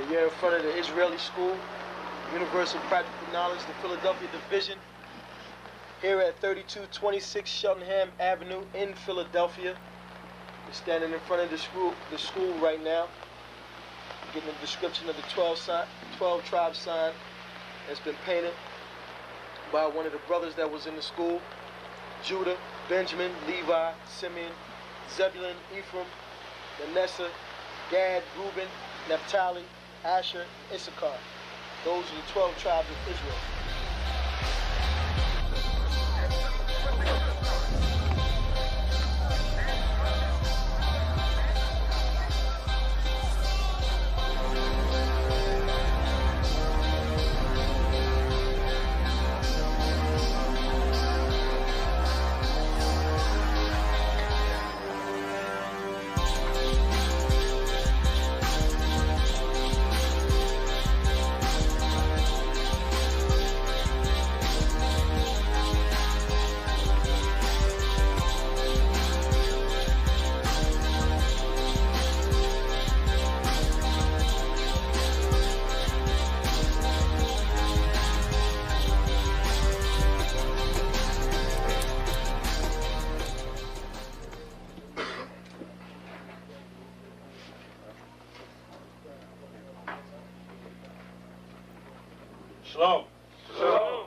You're in front of the Israeli School, Universal Practical Knowledge, the Philadelphia Division, here at 3226 Cheltenham Avenue in Philadelphia. We're standing in front of the school right now, getting a description of the 12 tribe sign that's been painted by one of the brothers that was in the school: Judah, Benjamin, Levi, Simeon, Zebulun, Ephraim, Manasseh, Gad, Reuben, Naphtali, Asher, Issachar. Those are the 12 tribes of Israel. Shalom. Shalom.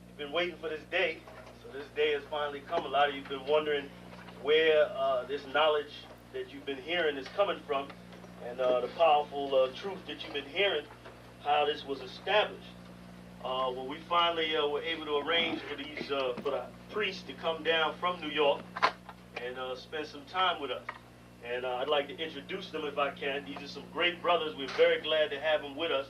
You've been waiting for this day, so this day has finally come. A lot of you have been wondering where this knowledge that you've been hearing is coming from, and the powerful truth that you've been hearing, how this was established. Well, we finally were able to arrange for the priests to come down from New York and spend some time with us. And I'd like to introduce them if I can. These are some great brothers. We're very glad to have them with us.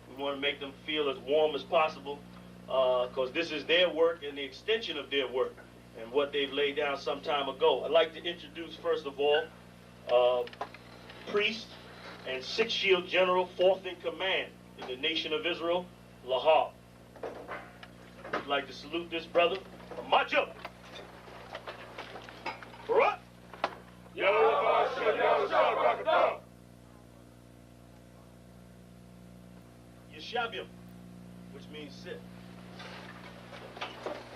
We want to make them feel as warm as possible, because this is their work and the extension of their work and what they've laid down some time ago. I'd like to introduce, first of all, priest and six-shield general, fourth in command in the nation of Israel, Lahab. I'd like to salute this brother. Macho! Barak! Yeshabim, which means sit.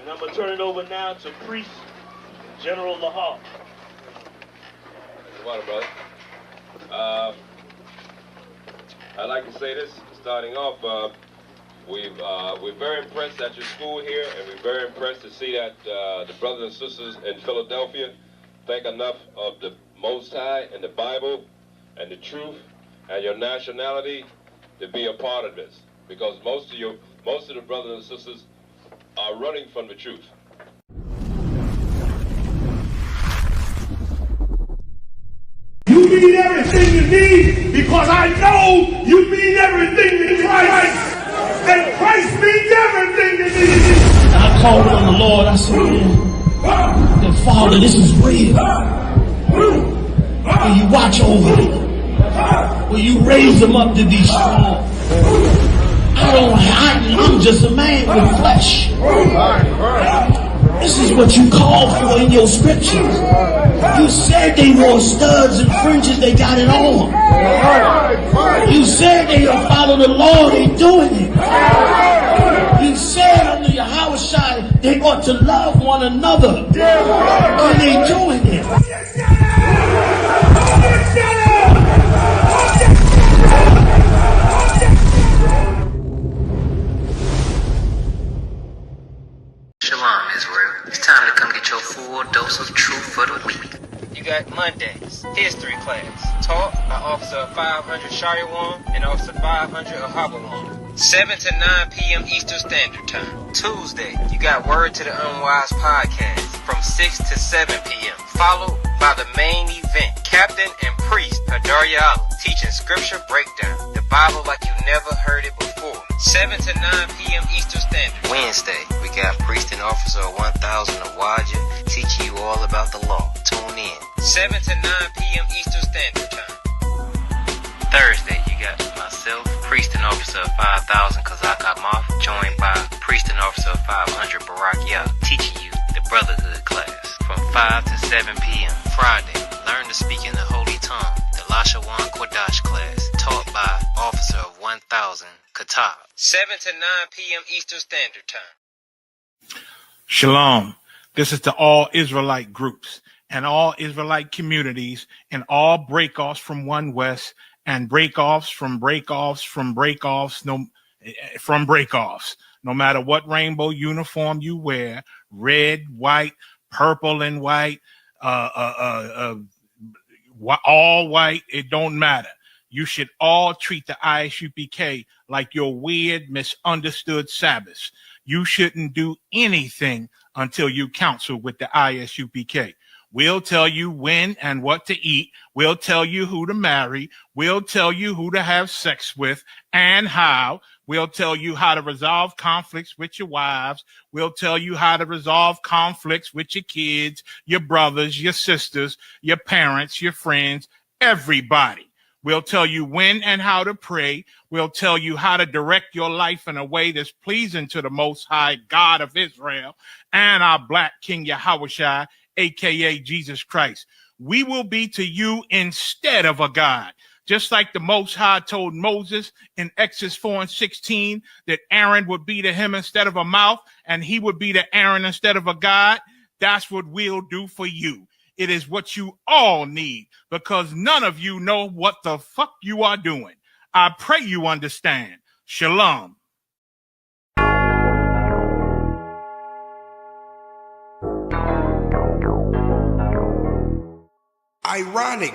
And I'm going to turn it over now to priest General Lahab. Water, brother. I'd like to say this, starting off, we're very impressed at your school here, and we're very impressed to see that the brothers and sisters in Philadelphia think enough of the Most High and the Bible and the truth and your nationality to be a part of this, because most of the brothers and sisters are running from the truth. You mean everything you need, because I know you mean everything to Christ, and Christ means everything to me. I called on the Lord. I said, man, Father, this is real. Will you watch over me? Will you raise them up to be strong? I'm just a man with flesh. This is what you call for in your scriptures. You said they wore studs and fringes, they got it on. You said they will follow the law, they doing it. You said under your house shine, they ought to love one another, and they doing it. Shalom, Israel. It's time to come get your full dose of truth for the week. You got Mondays, history class, taught by Officer 500 Shariwan and Officer 500 Ahabawan. 7 to 9 p.m. Eastern Standard Time. Tuesday, you got Word to the Unwise podcast from 6 to 7 p.m. Followed by the main event, Captain and Priest Hadaryah teaching scripture breakdown, the Bible like you never heard it before. 7 to 9 p.m. Eastern Standard. Wednesday, we got Priest and Officer 1000 Awaja teaching you all about the law. Tune in. 7 to 9 p.m. Eastern Standard Time. Thursday, you got myself, Priest and Officer 5000 Kazak Moth, joined by Priest and Officer 500 Barak Yah, teaching you the Brotherhood class from 5 to 7 p.m. Friday, learn to speak in the Holy Tongue, the Lashawan Qadash class, taught 1000, Qatar. 7 to 9 p.m. Eastern Standard Time. Shalom. This is to all Israelite groups and all Israelite communities and all breakoffs from One West and breakoffs from breakoffs from breakoffs from breakoffs. No matter what rainbow uniform you wear, red, white, purple and white, all white, it don't matter. You should all treat the ISUPK like your weird, misunderstood Sabbaths. You shouldn't do anything until you counsel with the ISUPK. We'll tell you when and what to eat. We'll tell you who to marry. We'll tell you who to have sex with and how. We'll tell you how to resolve conflicts with your wives. We'll tell you how to resolve conflicts with your kids, your brothers, your sisters, your parents, your friends, everybody. We'll tell you when and how to pray. We'll tell you how to direct your life in a way that's pleasing to the Most High God of Israel and our Black King Yahushua, a.k.a. Jesus Christ. We will be to you instead of a God. Just like the Most High told Moses in Exodus 4:16 that Aaron would be to him instead of a mouth and he would be to Aaron instead of a God, that's what we'll do for you. It is what you all need because none of you know what the fuck you are doing. I pray you understand. Shalom. Ironic.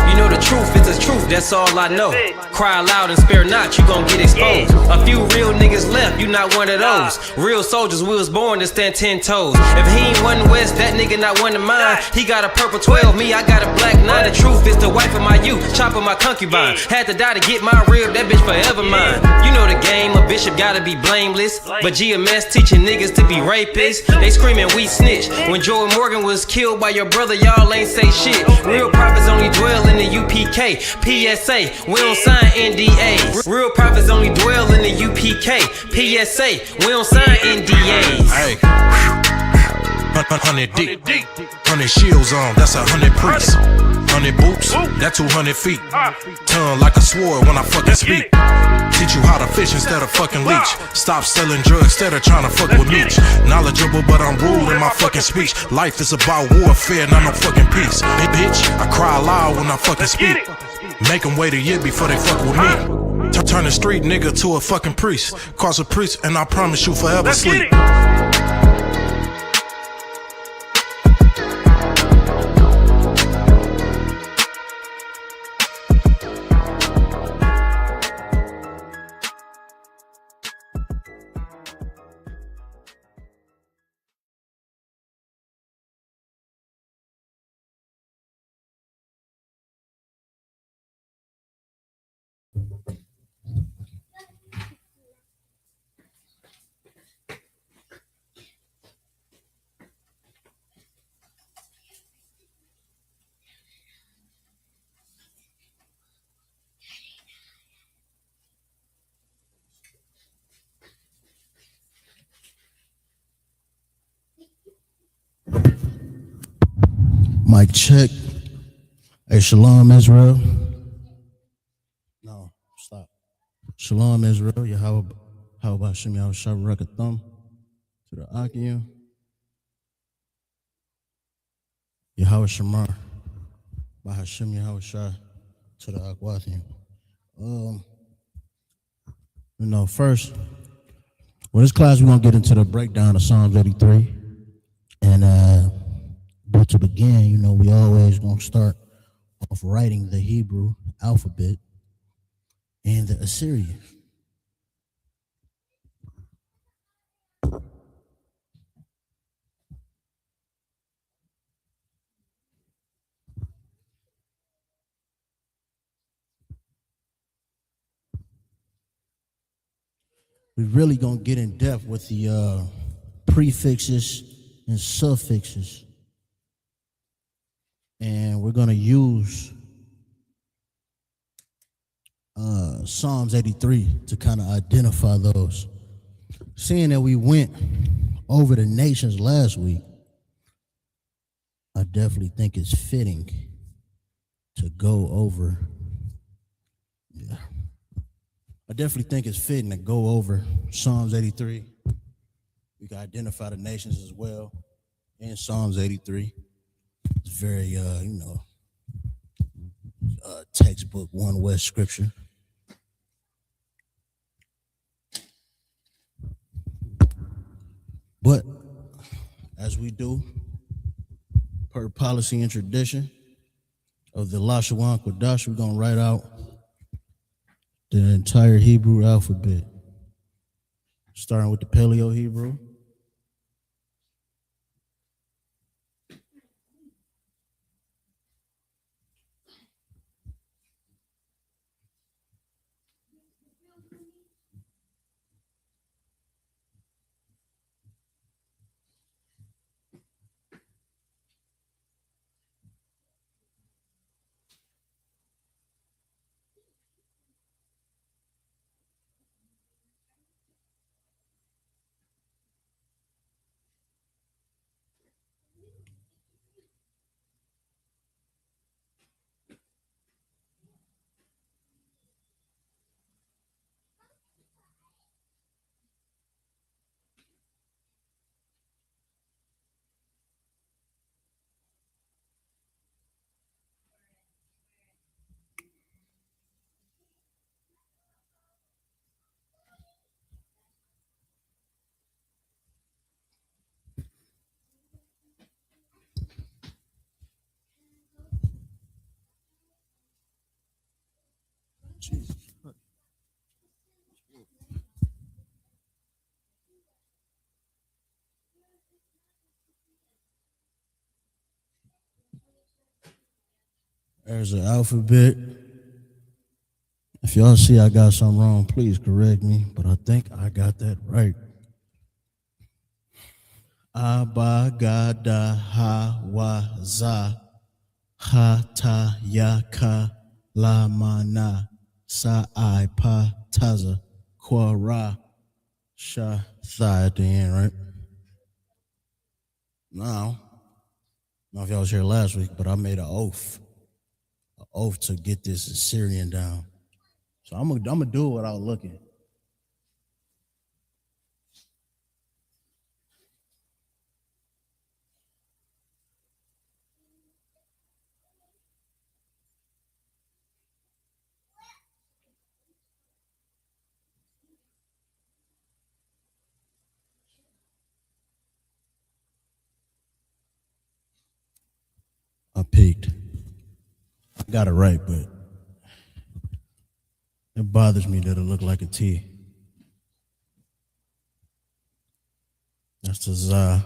You know the truth is the truth, that's all I know. Cry loud and spare not, you gon' get exposed. A few real niggas left, you not one of those. Real soldiers, we was born to stand 10 toes. If he ain't one West, that nigga not one of mine. He got a purple 12, me, I got a black 9. The truth is the wife of my youth, chopping my concubine. Had to die to get my real, that bitch forever mine. You know the game, a bishop gotta be blameless. But GMS teaching niggas to be rapists. They screaming we snitch. When Joey Morgan was killed by your brother, y'all ain't say shit. Real prophets only dwell in the UPK, PSA, we don't sign NDAs. Real prophets only dwell in the UPK, PSA, we don't sign NDAs. Hey, 100 deep, 100 shields on, that's 100 priests. 100 boots, that's 200 feet. Tongue like a sword when I fucking speak. Teach you how to fish instead of fucking leech. Stop selling drugs instead of trying to fuck with me. Knowledgeable, but I'm rude in my fucking speech. Life is about warfare, not no fucking peace. Hey, bitch, I cry loud when I fucking speak. Make them wait a year before they fuck with me. Turn a street nigga to a fucking priest. Cause a priest, and I promise you forever sleep. Mic check. Hey, Shalom Israel. No, stop. Shalom Israel. How about Shem Yahushua Rakathum to the Akim? Yahweh Shamar. Bahashem Yahushua to the Akwathim. First, well, this class we're gonna get into the breakdown of Psalms 83. And but to begin, we always gonna start off writing the Hebrew alphabet and the Assyrian. We're really gonna get in depth with the prefixes and suffixes. And we're going to use Psalms 83 to kind of identify those. Seeing that we went over the nations last week, I definitely think it's fitting to go over definitely think it's fitting to go over Psalms 83. We can identify the nations as well in Psalms 83. It's very, textbook One West scripture. But as we do, per policy and tradition of the Lashawan Qadash, we're going to write out the entire Hebrew alphabet, starting with the Paleo Hebrew. There's an alphabet. If y'all see I got something wrong, please correct me, but I think I got that right. Abba, Gada, Ha, Wa, Za, Ha, Ta, Ya, Ka, La, Mana, Sa, I, Pa, Taza, Kwa, Ra, Sha, Tha at the end, right? Now, I don't know if y'all was here last week, but I made an oath to get this Syrian down. So I'm gonna do it without looking. I peeked. I got it right, but it bothers me that it looked like a T. That's the Za.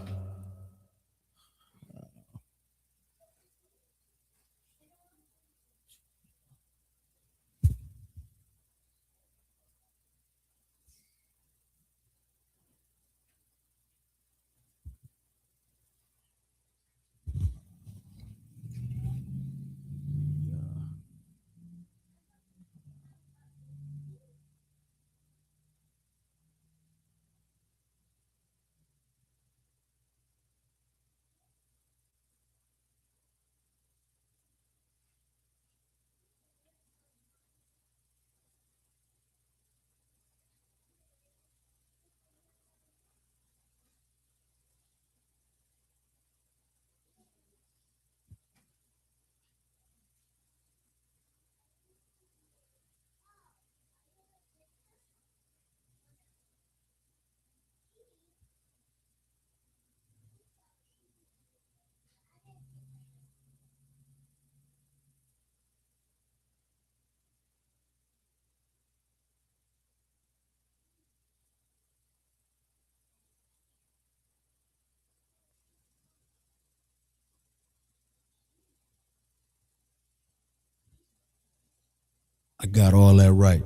I got all that right.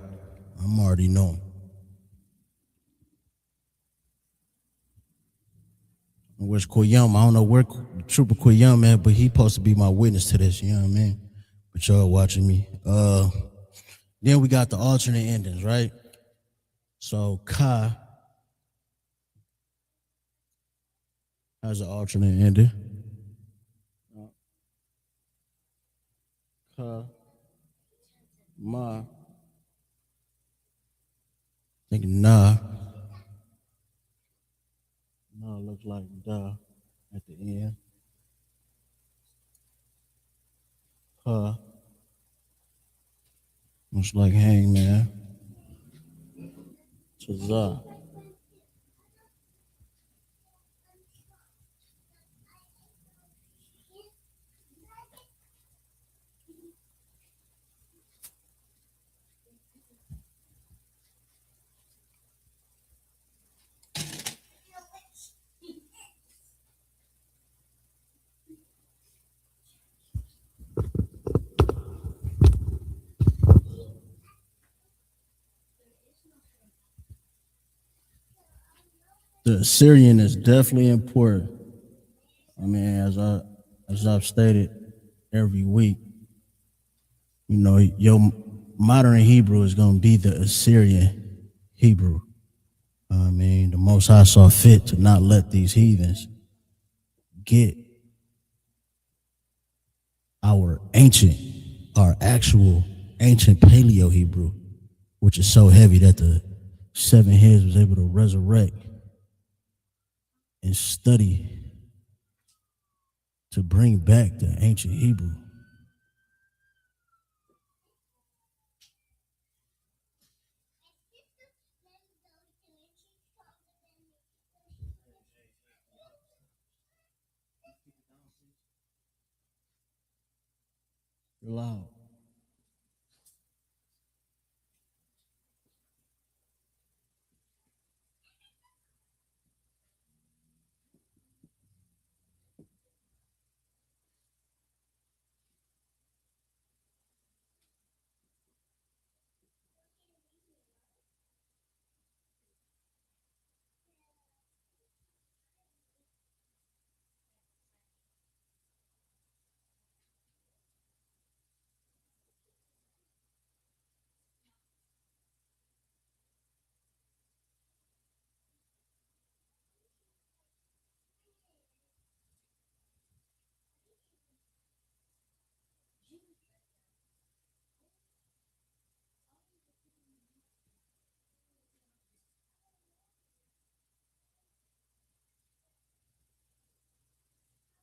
I'm already knowing. Where's Koyum? I don't know where Trooper Koyum at, but he supposed to be my witness to this, you know what I mean? But y'all watching me. Then we got the alternate endings, right? So Ka has an alternate ending. Ka, Ma, think nah. Nah looks like duh at the end. Looks like hangman. Tazah. The Assyrian is definitely important. I mean, as I've stated every week, you know, your modern Hebrew is going to be the Assyrian Hebrew. I mean, the Most High saw fit to not let these heathens get our actual ancient Paleo Hebrew, which is so heavy that the seven heads was able to resurrect and study to bring back the ancient Hebrew. You're loud.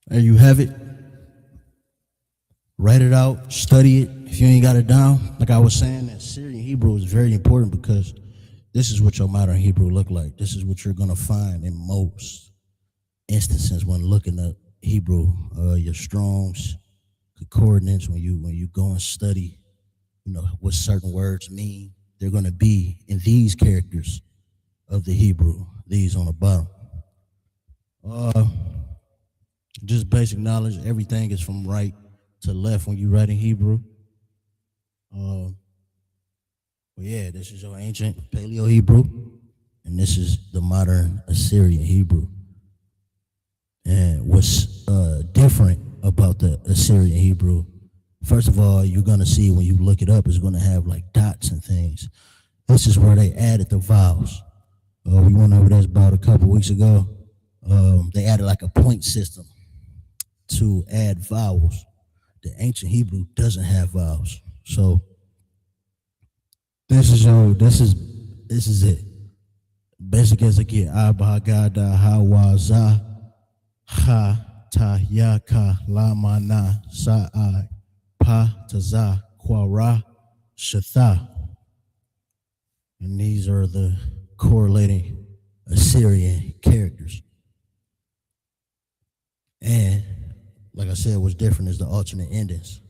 There you have it. Write it out, study it. If you ain't got it down, like I was saying, that Syrian Hebrew is very important because this is what your modern Hebrew look like. This is what you're gonna find in most instances when looking up Hebrew. Your Strong's concordance, when you go and study, you know, what certain words mean, they're gonna be in these characters of the Hebrew, these on the bottom. Just basic knowledge, everything is from right to left when you write in Hebrew. But yeah, this is your ancient Paleo Hebrew, and this is the modern Assyrian Hebrew. And what's different about the Assyrian Hebrew, first of all, you're gonna see when you look it up, it's gonna have like dots and things. This is where they added the vowels. We went over this about a couple weeks ago. They added like a point system to add vowels. The ancient Hebrew doesn't have vowels. So this is it. Basic as it get. Abba Gada Hawaza Ha Ta Yaka Lamana Sa'ai Pa Taza Quara Shatha. And these are the correlating Assyrian characters. And like I said, what's different is the alternate endings,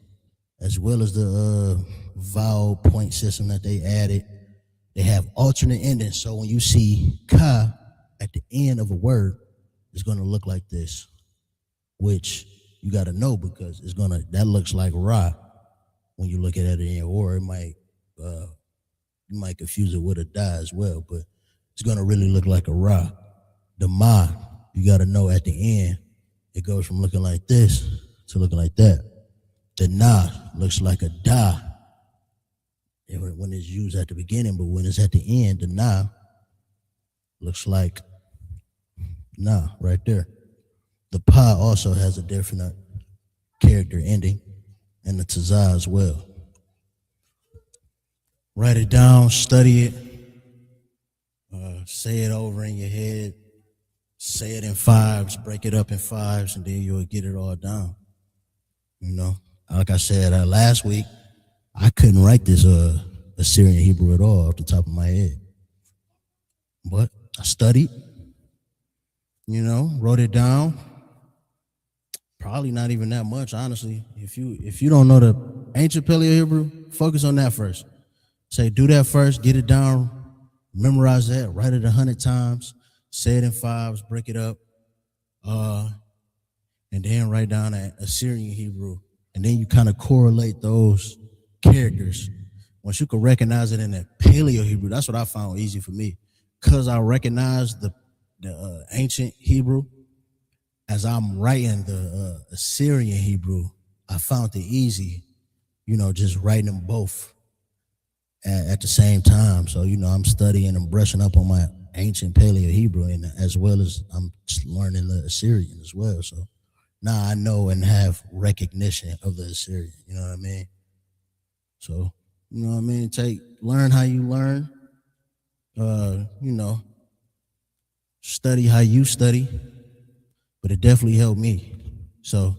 as well as the vowel point system that they added. They have alternate endings, so when you see ka at the end of a word, it's going to look like this, which you got to know because that looks like ra when you look at it in, or it might you might confuse it with a da as well, but it's going to really look like a ra. The ma, you got to know at the end, it goes from looking like this to looking like that. The na looks like a da when it's used at the beginning, but when it's at the end, the na looks like na right there. The pa also has a different character ending, and the tazah as well. Write it down, study it, say it over in your head, say it in fives, break it up in fives, and then you'll get it all down. You know, like I said last week, I couldn't write this Assyrian Hebrew at all off the top of my head, but I studied. Wrote it down. Probably not even that much, honestly. If you don't know the ancient Paleo Hebrew, focus on that first. Say, do that first, get it down, memorize that, write it 100 times, say it in fives, break it up, and then write down that Assyrian Hebrew. And then you kind of correlate those characters. Once you can recognize it in that Paleo Hebrew, that's what I found easy for me. Because I recognize the ancient Hebrew, as I'm writing the Assyrian Hebrew, I found it easy, just writing them both at the same time. So, I'm studying and brushing up on my ancient Paleo Hebrew, and as well as I'm learning the Assyrian as well. So now I know and have recognition of the Assyrian, you know what I mean? So, learn how you learn, study how you study, but it definitely helped me. So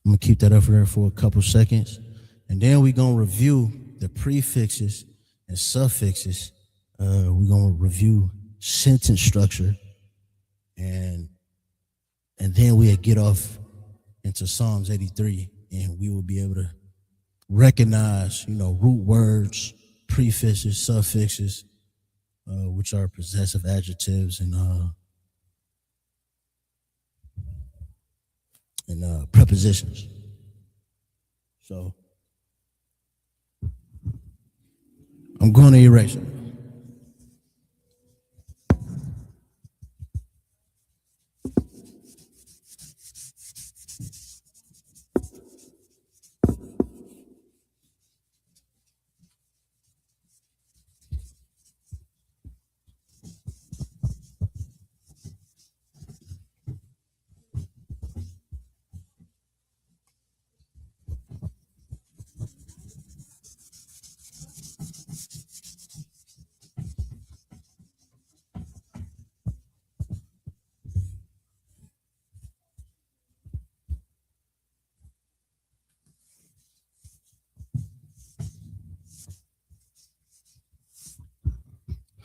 I'm gonna keep that up there for a couple seconds, and then we're gonna review the prefixes and suffixes. We're gonna review sentence structure, and then we'll get off into Psalms 83, and we will be able to recognize, root words, prefixes, suffixes, which are possessive adjectives and prepositions. So I'm going to erase it.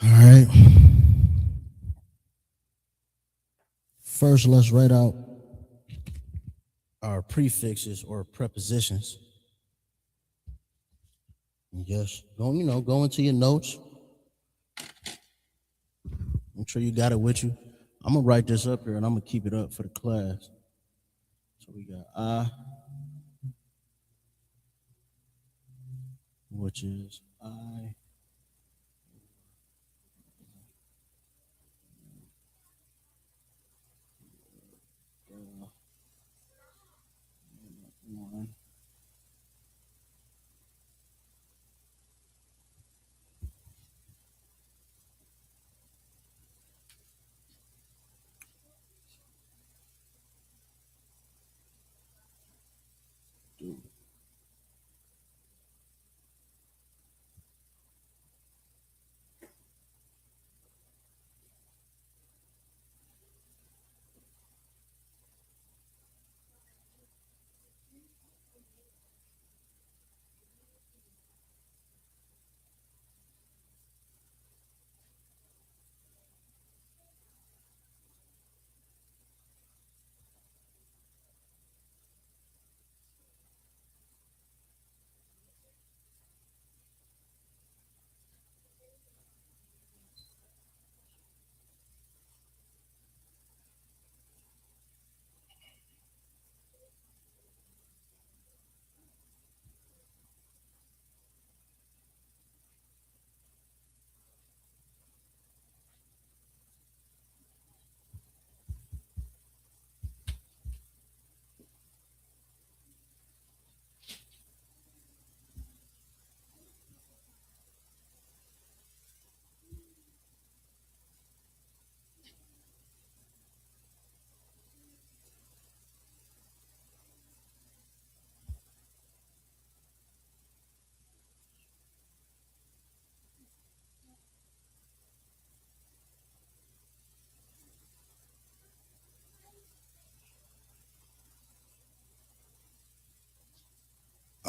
All right. First, let's write out our prefixes or prepositions. Yes, go into your notes. Make sure you got it with you. I'm gonna write this up here and I'm gonna keep it up for the class. So we got I, which is I. One.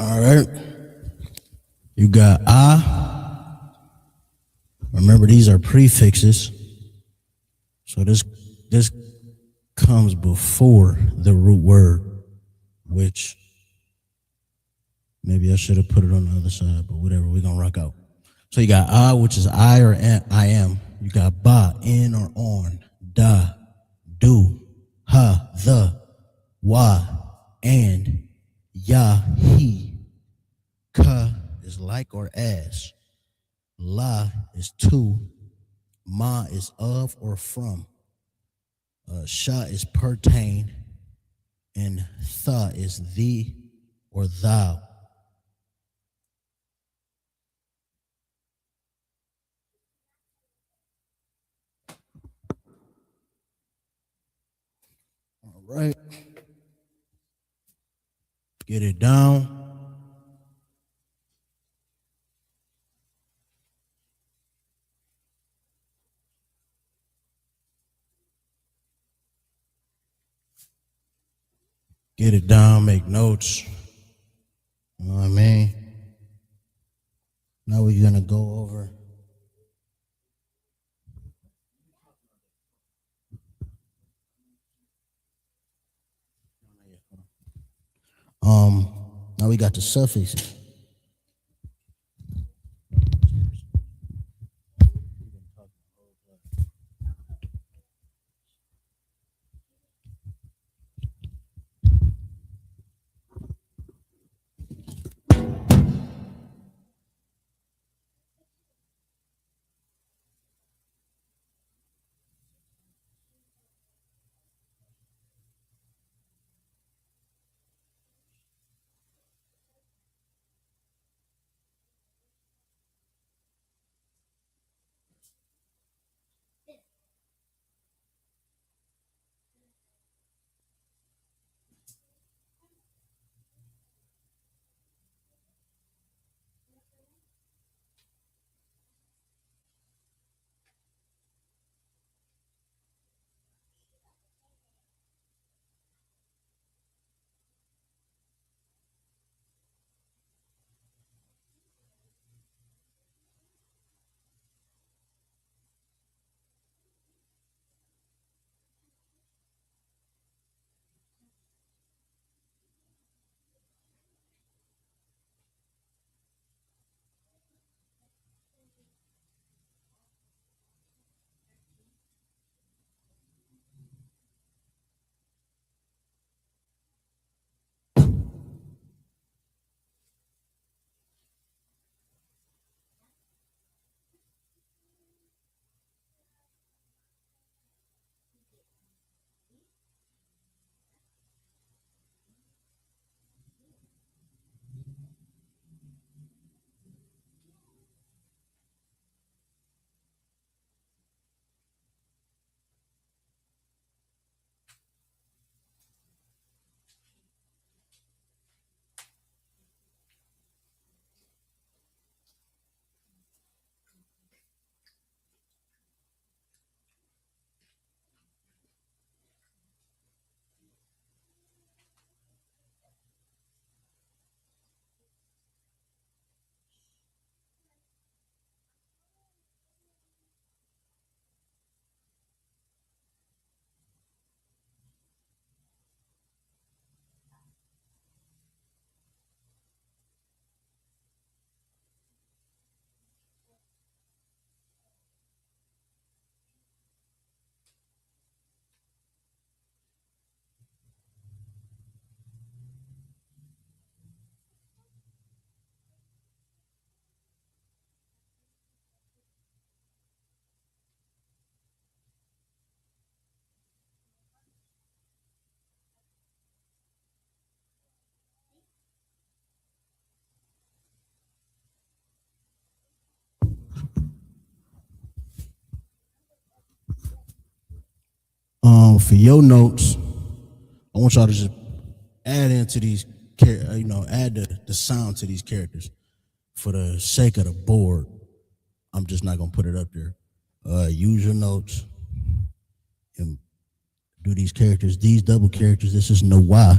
All right. You got I. Remember, these are prefixes. So this comes before the root word, which maybe I should have put it on the other side, but whatever, we're going to rock out. So you got I, which is I or I am. You got ba, in or on. Da, do, ha, the, wa, and, ya, he. Ka is like or as. La is to. Ma is of or from. Sha is pertain. And tha is thee or thou. All right. Get it down. Get it down, make notes. You know what I mean? Now we're going to go over. Now we got the suffixes. For your notes, I want y'all to just add into these, add the sound to these characters. For the sake of the board, I'm just not gonna put it up there. Use your notes and do these characters. These double characters. This is no Y,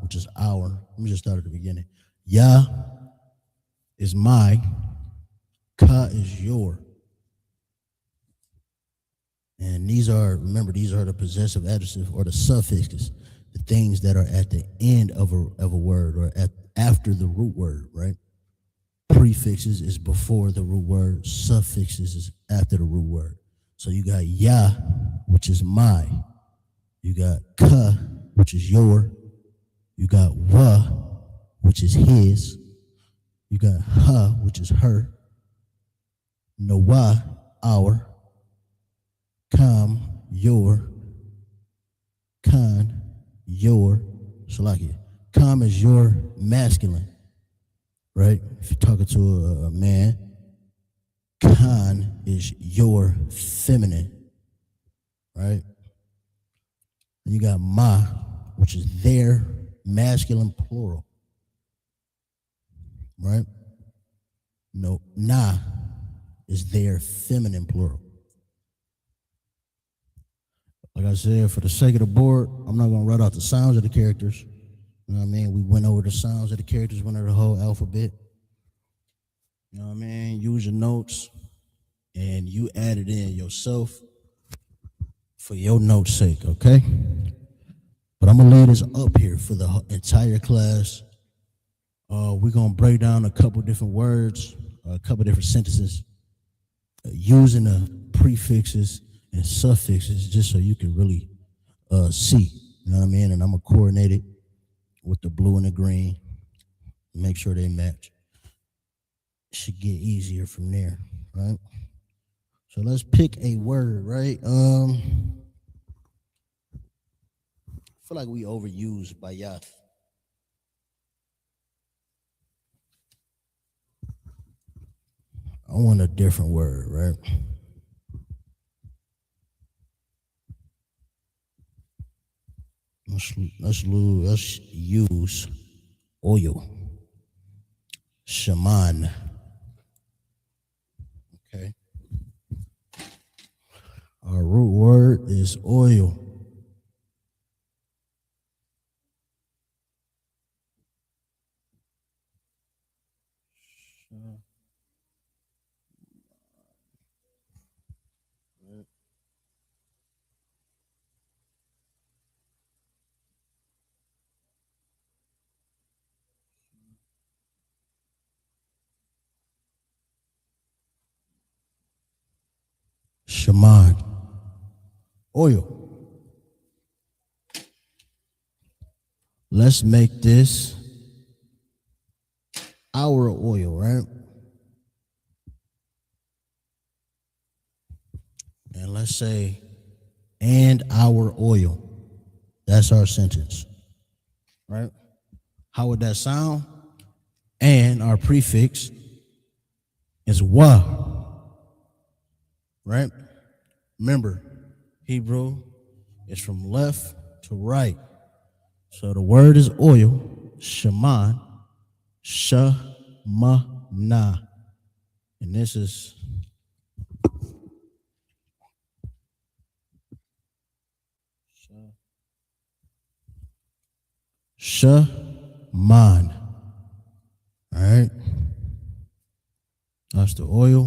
which is our. Let me just start at the beginning. Yah is my, Ka is your. And these are, remember, these are the possessive adjectives or the suffixes, the things that are at the end of a word or after the root word, right? Prefixes is before the root word, suffixes is after the root word. So you got Yah, which is my. You got Ka, which is your. You got Wa, which is his. You got Ha, which is her. Nawa, our. Kam, your. Khan, your. Shalakia. Kam is your masculine, right? If you're talking to a man, Khan is your feminine, right? And you got Ma, which is their masculine plural, right? No, Na is their feminine plural. Like I said, for the sake of the board, I'm not going to write out the sounds of the characters. You know what I mean? We went over the sounds of the characters, went over the whole alphabet. You know what I mean? Use your notes, and you add it in yourself for your notes' sake, okay? But I'm going to lay this up here for the entire class. We're going to break down a couple different words, a couple different sentences, using the prefixes and suffixes just so you can really see, you know what I mean? And I'm going to coordinate it with the blue and the green, make sure they match. Should get easier from there, right? So let's pick a word, right? I feel like we overused by Yah. I want a different word, right? Let's use oil. Shaman. Okay. Our root word is oil. Shaman. Oil. Let's make this our oil, right? And let's say, and our oil. That's our sentence, right? How would that sound? And our prefix is wa, right? Remember, Hebrew is from left to right. So the word is oil, shaman, shamana. And this is shaman. All right. That's the oil.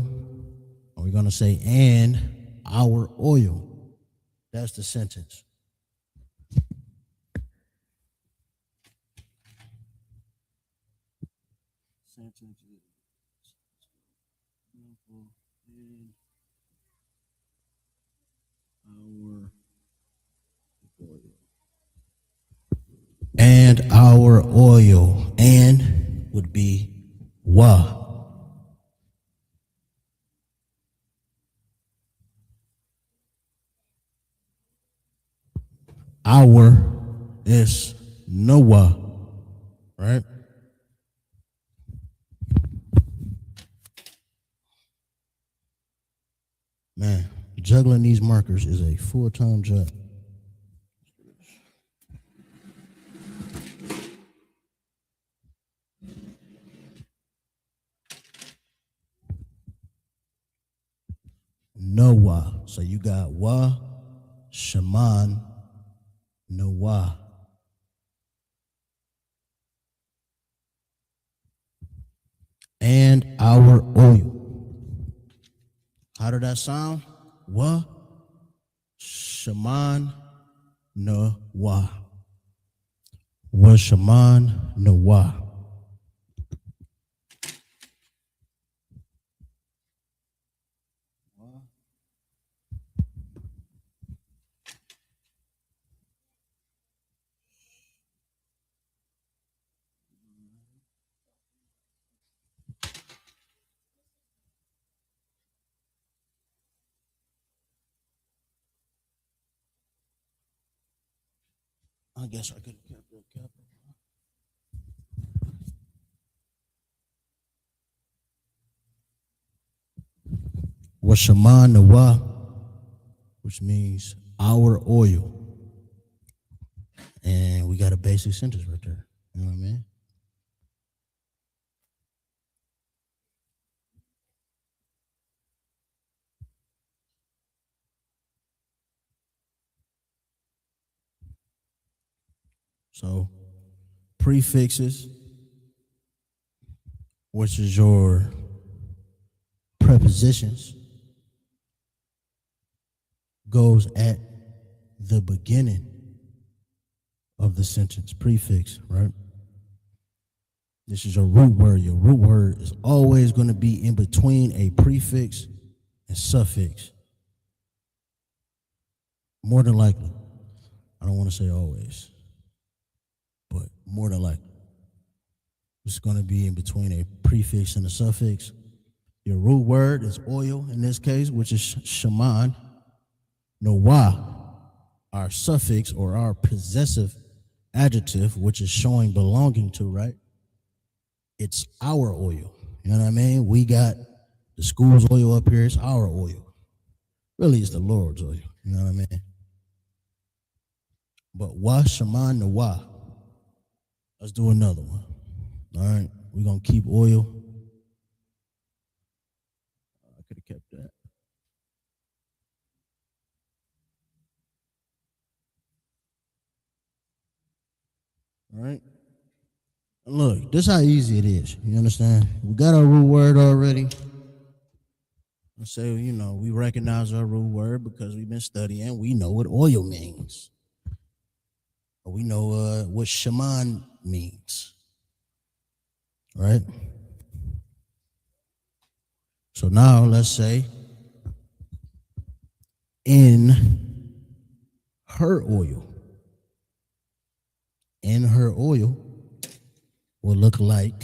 And we're going to say, and our oil. That's the sentence. And our oil. And would be wa. Our is Noah, right? Man, juggling these markers is a full-time job. Noah. So you got wa, shaman, Noah. and our oil. How did that sound? Wa Shaman na wa. Wa Shaman na wa. I guess I could have kept it. Wa Shaman na wa, which means our oil. And we got a basic sentence right there. You know what I mean? So, prefixes, which is your prepositions, goes at the beginning of the sentence. Prefix, right? This is your root word. Your root word is always going to be in between a prefix and suffix. More than likely. I don't want to say always, but more than likely. It's going to be in between a prefix and a suffix. Your root word is oil in this case, which is shaman. Noah, our suffix or our possessive adjective, which is showing belonging to, right? It's our oil. You know what I mean? We got the school's oil up here. It's our oil. Really, it's the Lord's oil. You know what I mean? But wa shaman Noah. Let's do another one. All right, we're going to keep oil. I could have kept that. All right. Look, this is how easy it is. You understand? We got our root word already. Let's say, you know, we recognize our root word because we've been studying. We know what oil means. We know what shaman means. Right? So now let's say in her oil. In her oil will look like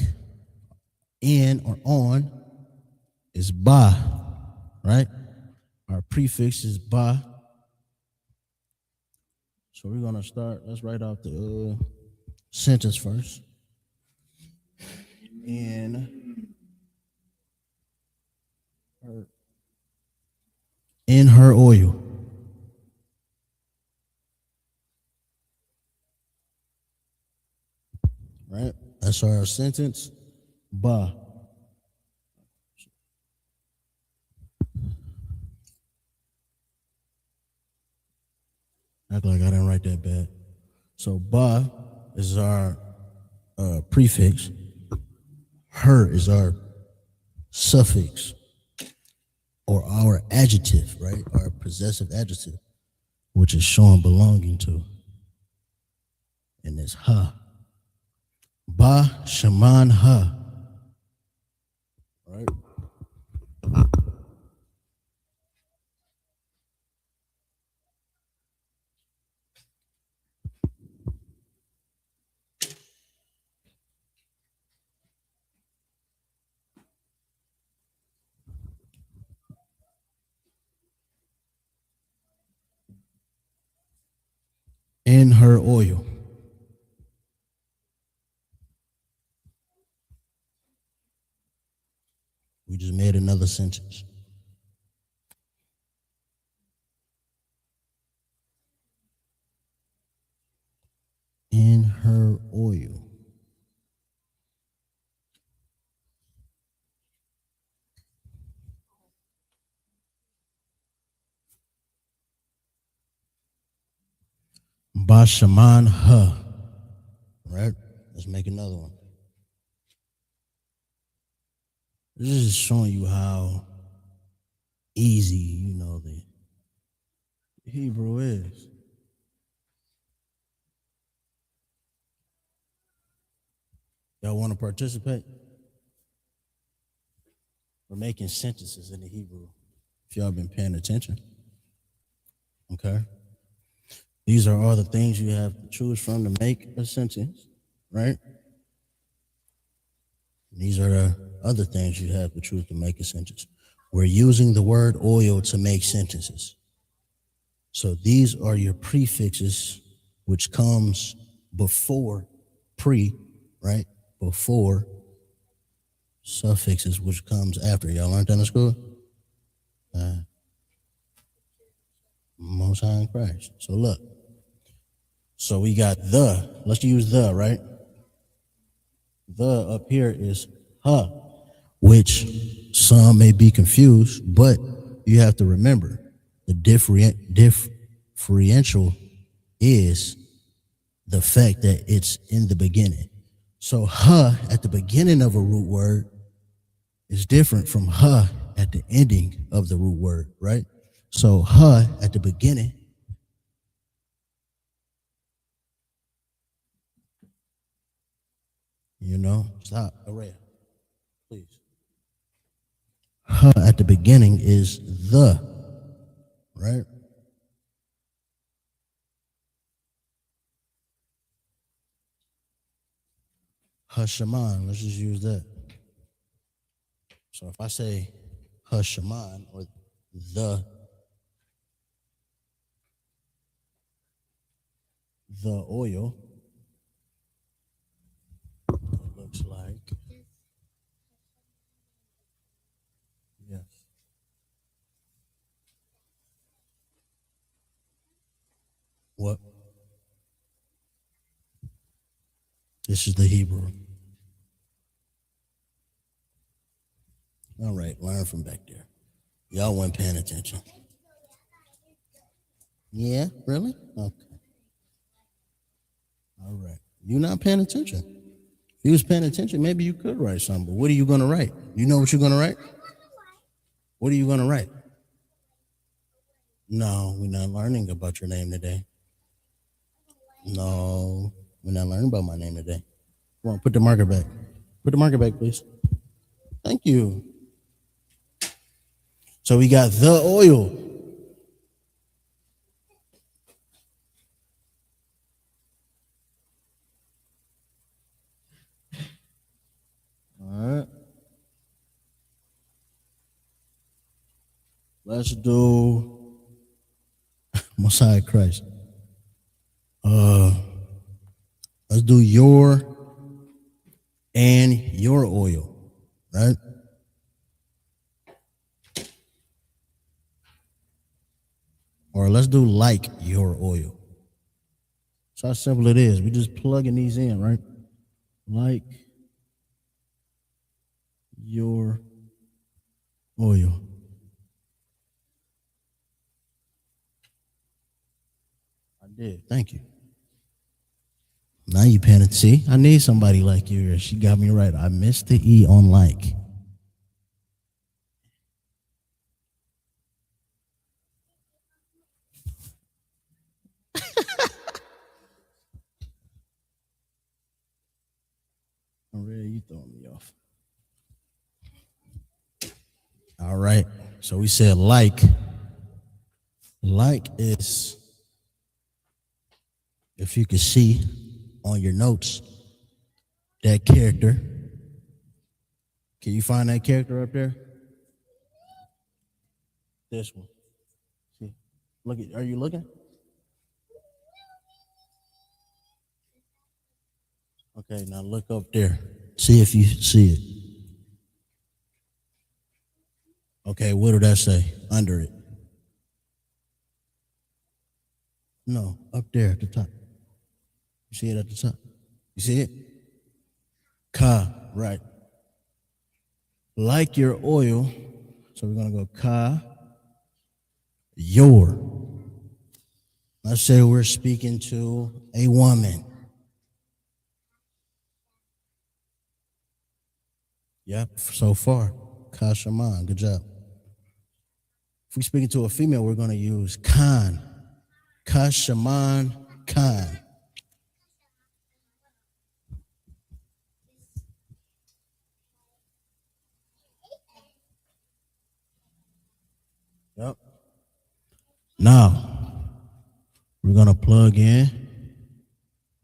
in or on is ba, right? Our prefix is ba. So we're going to start, let's write out the sentence first. In her oil. Right? That's our sentence. Ba. Act like I didn't write that bad. So ba is our prefix. Her is our suffix or our adjective, right? Our possessive adjective, which is showing belonging to. And it's ha. Ba shaman ha. Right? In her oil. We just made another sentence. In her oil. Bashaman ha. Right? Let's make another one. This is showing you how easy, the Hebrew is. Y'all want to participate? We're making sentences in the Hebrew. If y'all been paying attention. Okay. These are all the things you have to choose from to make a sentence, right? These are the other things you have to choose to make a sentence. We're using the word oil to make sentences. So these are your prefixes, which comes before right? Before suffixes, which comes after. Y'all learned that in school? Most High in Christ. So look. So we got the. Let's use the, right? The up here is which some may be confused, but you have to remember the differential is the fact that it's in the beginning. So at the beginning of a root word is different from at the ending of the root word, right? So at the beginning stop, Araya, please. At the beginning is the, right? Hashaman, let's just use that. So if I say Hashaman or the oil, it looks like, yes. What? This is the Hebrew. All right, learn from back there. Y'all weren't paying attention. Yeah, really? Okay. All right. You're not paying attention. If you was paying attention, maybe you could write something, but what are you going to write? You know what you're going to write? What are you going to write? No, we're not learning about your name today. No, we're not learning about my name today. Come on, put the marker back. Put the marker back, please. Thank you. So we got the oil. All right. Let's do Messiah Christ. Let's do your and your oil, right? Or let's do like your oil. That's how simple it is. We just plugging these in, right? Like your oil. I did. Thank you. Now you paying it. See, I need somebody like you. She got me right. I missed the E on like. Ray, you throwing me off. All right. So we said like. Like is, if you can see on your notes, that character. Can you find that character up there? This one. See, look at. Are you looking? Okay, now look up there. See if you see it. Okay, what did that say under it? No, up there at the top. You see it at the top? You see it? Ka, right. Like your oil. So we're going to go ka, your. Let's say we're speaking to a woman. Yep, so far. Ka Shaman. Good job. If we're speaking to a female, we're going to use Khan. Ka Shaman Khan. Yep. Now, we're going to plug in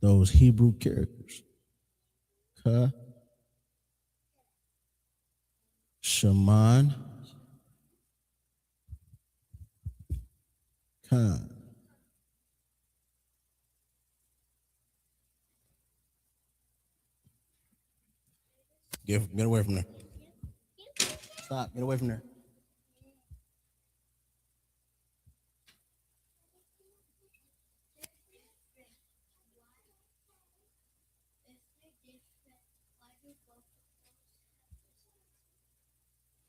those Hebrew characters. Ka, Shaman, Khan. Get away from there. Stop. Get away from there.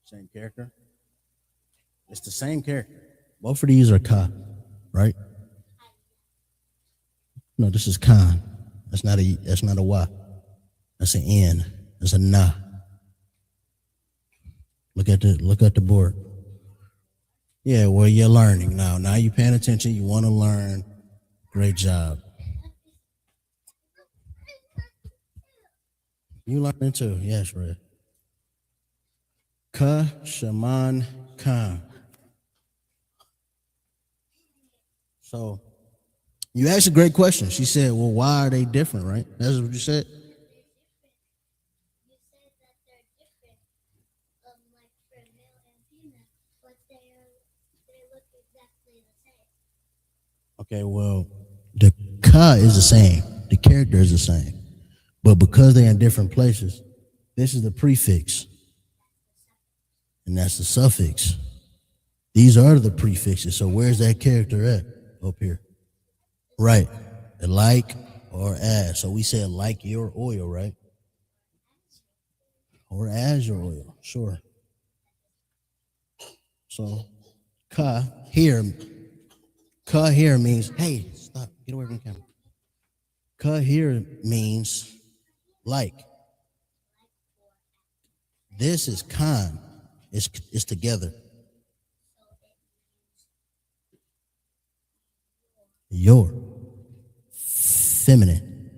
Same character. It's the same character. Both of these are Ka, right? No, this is Khan. That's not a Y. That's an N. That's a Na. Look at the board. Yeah, well, you're learning now. Now you're paying attention. You want to learn. Great job. You learning too. Yes, Red. Ka, Shaman, Khan. So you asked a great question. She said, well, why are they different, right? That's what you said? Okay, well, the Ka is the same. The character is the same. But because they're in different places, this is the prefix. And that's the suffix. These are the prefixes. So where's that character at? Up here. Right. Like or as. So we said like your oil, right? Or as your oil. Sure. So Ka here means, hey, stop. Get away from the camera. Ka here means like. This is Khan. It's together. Your feminine.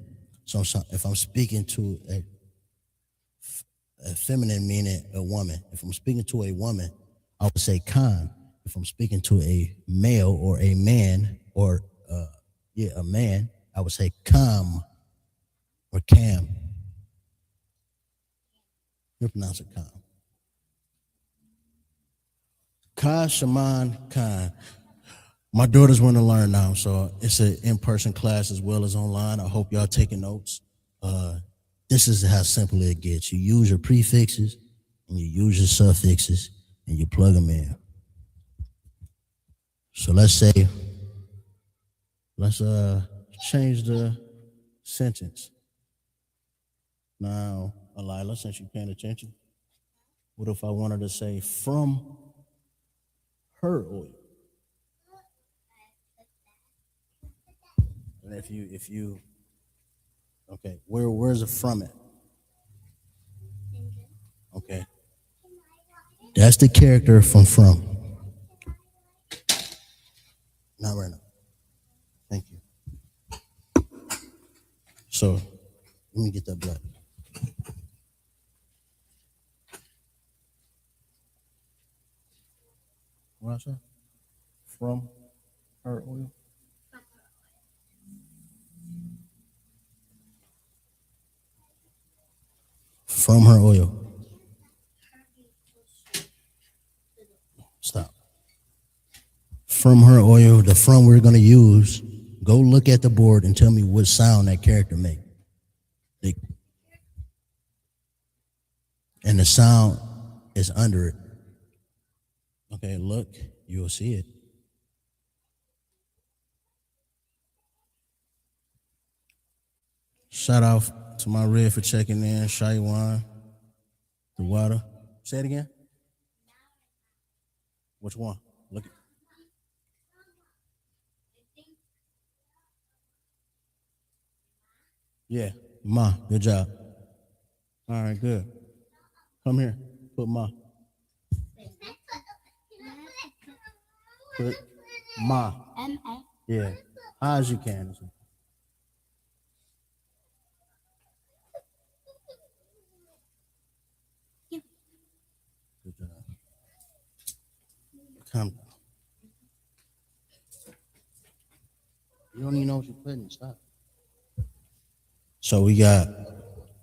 So if I'm speaking to a feminine, meaning a woman. If I'm speaking to a woman, I would say Khan. If I'm speaking to a male or a man or a man, I would say Kam or Cam. You pronounce it Kam. Ka Shaman Khan. My daughters want to learn now, so it's an in-person class as well as online. I hope y'all taking notes. This is how simple it gets. You use your prefixes and you use your suffixes and you plug them in. So let's change the sentence. Now, Alila, since you're paying attention, what if I wanted to say from her oil? And if you okay, where's it from it? Okay. That's the character from. Not right now. Thank you. So let me get that black. What I say? From her oil. From her oil. Stop. From her oil, the from we're going to use, go look at the board and tell me what sound that character make. And the sound is under it. Okay, look, you'll see it. Shout out to my red for checking in, Lashawan, the water. Say it again. Which one? Look. Yeah, Ma, good job. All right, good. Come here, put Ma. Put Ma. M-A. Yeah. High as you can. Good job. Come down. You don't even know what you're putting. Stop. So we got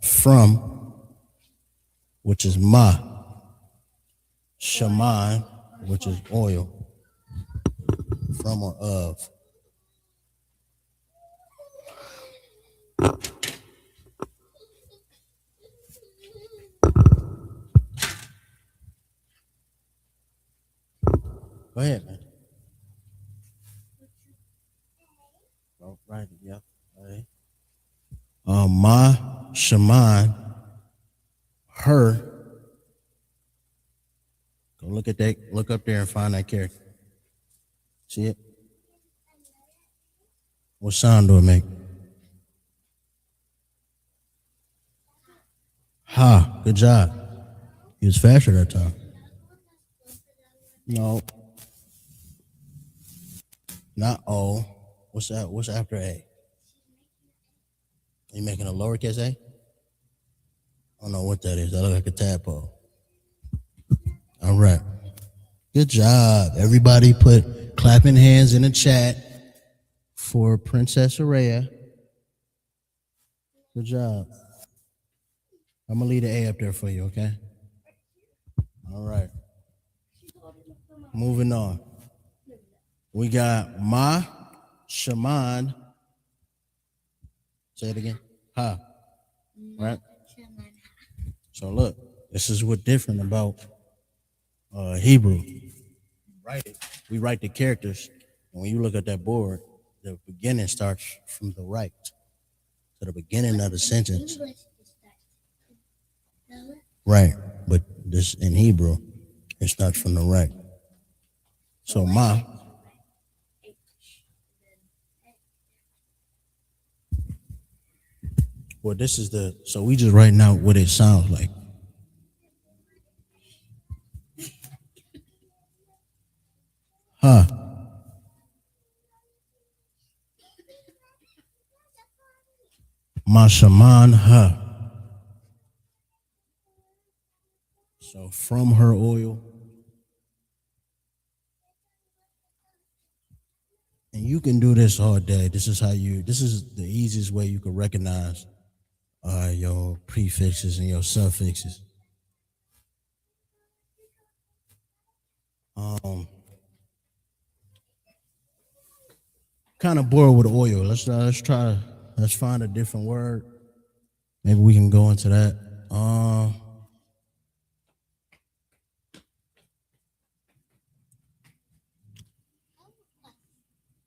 from, which is ma. Shaman, which is oil. From or of. Go ahead, man. Oh, right, yeah. Right. Ma, Shaman, her. Go look at that. Look up there and find that character. See it? What sound do it make? Ha. Good job. He was faster that time. No. Not O. What's that? What's after A? You making a lowercase a? I don't know what that is. That look like a tadpole. All right. Good job. Everybody put clapping hands in the chat for Princess Araya. Good job. I'm going to leave the A up there for you, okay? All right. Moving on. We got Ma, Shaman. Say it again. Ha. Right? So look, this is what's different about Hebrew. We write the characters, and when you look at that board, the beginning starts from the right to the beginning of the sentence. Right, but this in Hebrew, it starts from the right. So ma. Well, this is so we just writing out what it sounds like. Huh. Mashaman ha. So from her oil. And you can do this all day. This is the easiest way you can recognize your prefixes and your suffixes. Kind of bored with oil. Let's find a different word. Maybe we can go into that.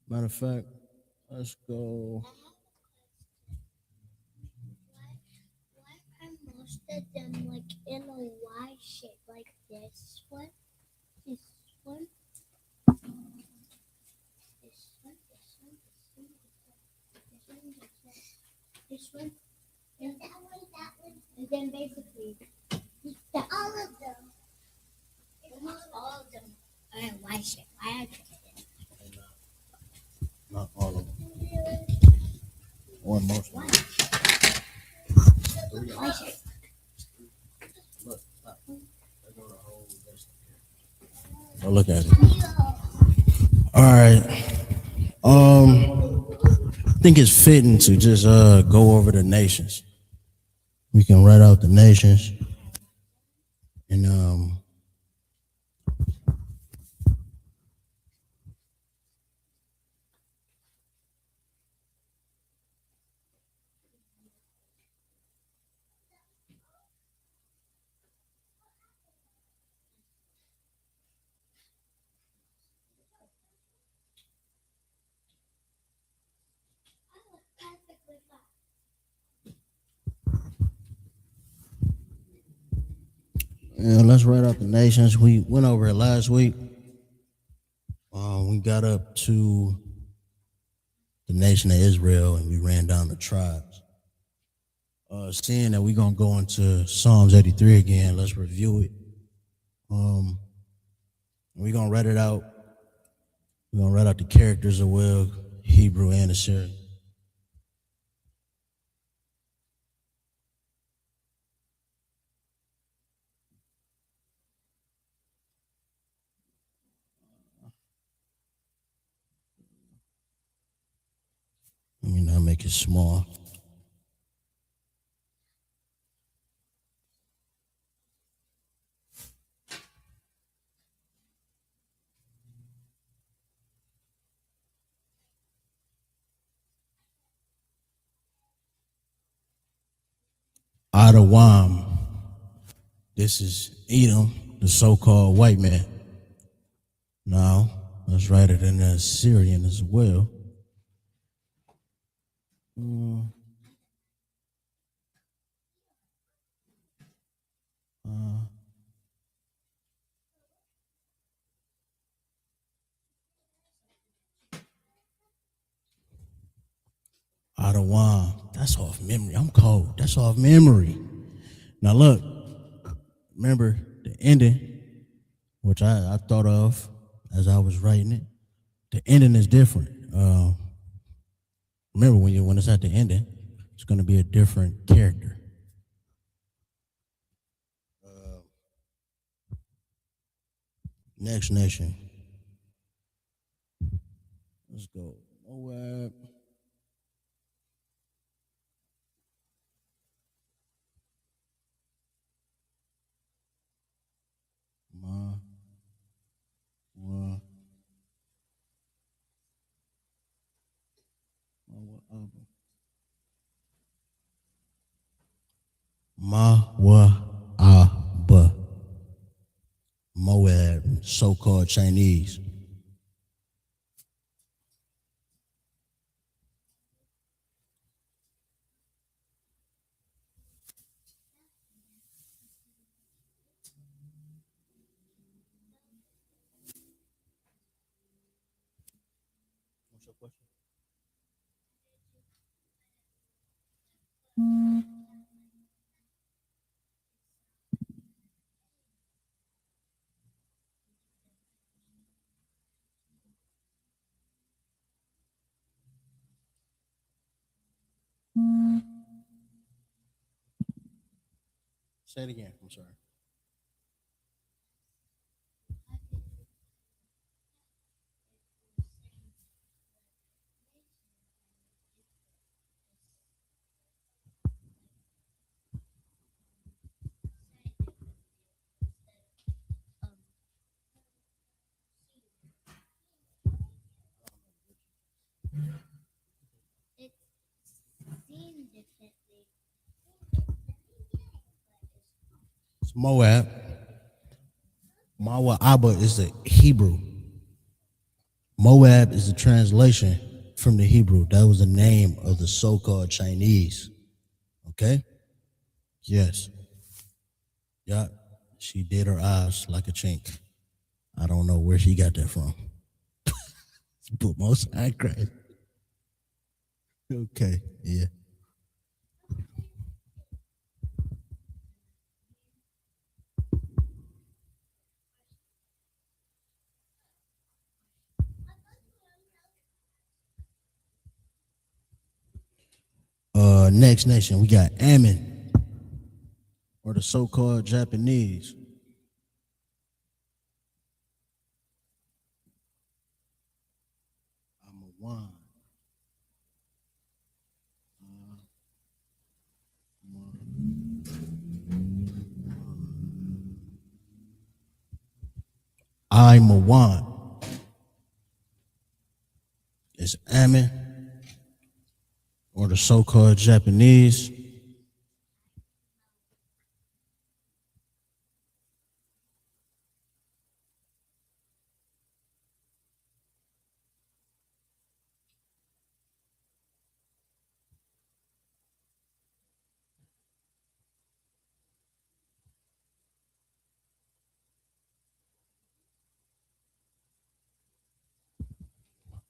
Matter of fact, let's go. Why are most of them like in a Y shape, like this one, this one, this one, this one, this one, and that one, and then basically all of them. Almost all of them are in Y shape. Why are they? Not all of them. Or most of them. Y shape. Go look at it. All right. I think it's fitting to just go over the nations. We can write out the nations and let's write out the nations. We went over it last week. We got up to the nation of Israel and we ran down the tribes. Seeing that we're going to go into Psalms 83 again, let's review it. We're going to write it out We're gonna write out the characters as well, Hebrew and Assyrian. Let me not make it small. Adawam. This is Edom, the so-called white man. Now, let's write it in the Assyrian as well. Adawam. That's off memory. I'm cold. That's off memory. Now look, remember the ending, which I thought of as I was writing it. The ending is different. Remember when it's at the ending, it's going to be a different character. Next nation. Let's go. Moab. Mawa'aba. Moab, so-called Chinese. What's your question? Say it again. I'm sorry. It's seen differently. It's Moab. Mawa'aba is the Hebrew. Moab is the translation from the Hebrew. That was the name of the so-called Chinese. Okay? Yes. Yeah. She did her eyes like a chink. I don't know where she got that from. But most I cried. Okay, yeah. Next nation, we got Ammon, or the so-called Japanese. I'm a one. I'm a one. It's Ammon, or the so-called Japanese.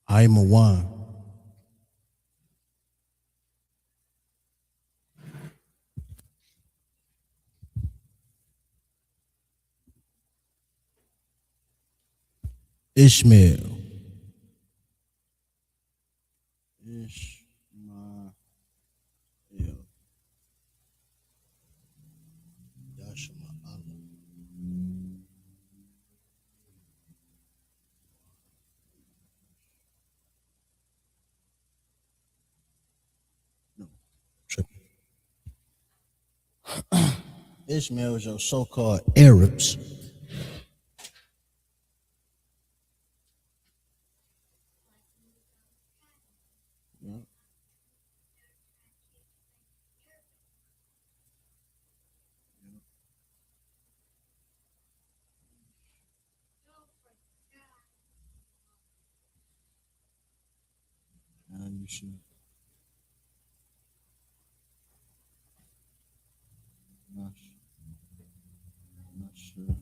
I'm a one. Ishmael, Ishmael is your so-called Arabs. Yeah. You should. Not sure.